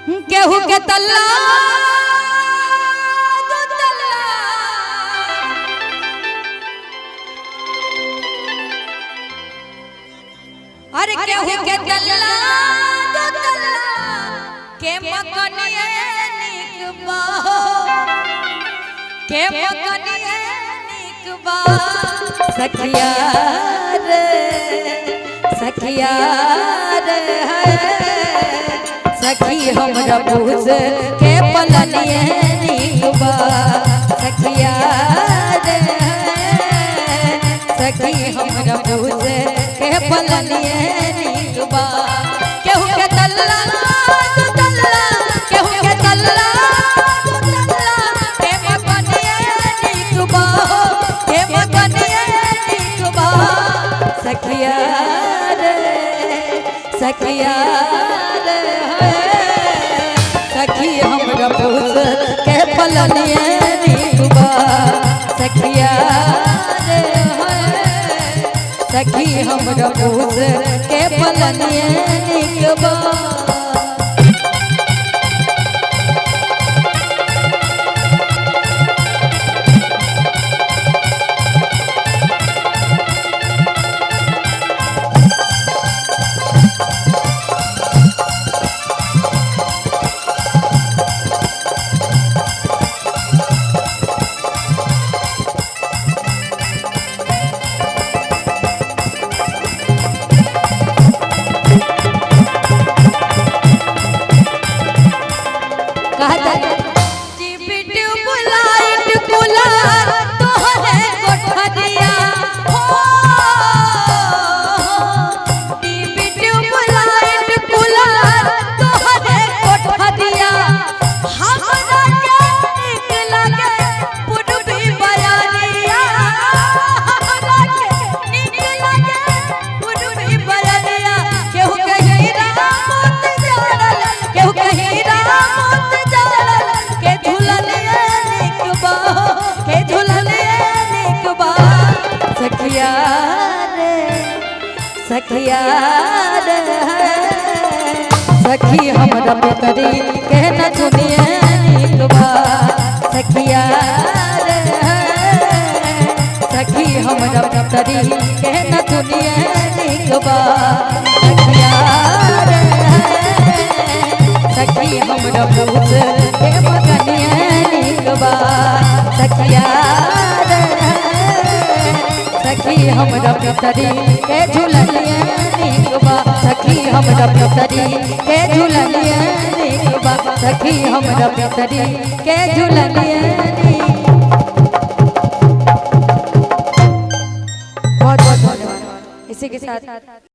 केहू के तल्ला दो तल्ला, अरे केहू के तल्ला दो तल्ला के मकनिए निकबा, के मकनिए निकबा। सखिया रे सखिया रे है सखी हमरा पूछ के पलनिए निकबा। सखिया रे सखी हमरा पूछ के पलनिए निकबा। केहू के तल्ला दो तल्ला, केहू के तल्ला दो तल्ला के मकनिए निकबा, के मकनिए निकबा। सखिया रे सखिया रे सखी हमरा पूछ के पलनिए निकबा। सखिया रे सखी हमरा पूछ के पलनिए निकबा। सखिया रे सखिया रे सखी हमरा पितरी के न सुनिए निकबा। सखिया रे सखी हमरा पितरी के न सुनिए निकबा। सखिया रे सखी हमरा पूछ के मकनिए निकबा। सखिया सखी हमरा पितरी के झुलनिए निकबा। सखी हमरा पितरी के झुलनिए निकबा। सखी हमरा पितरी के झुलनिए बहुत बहुत धन्यवाद। इसी के साथ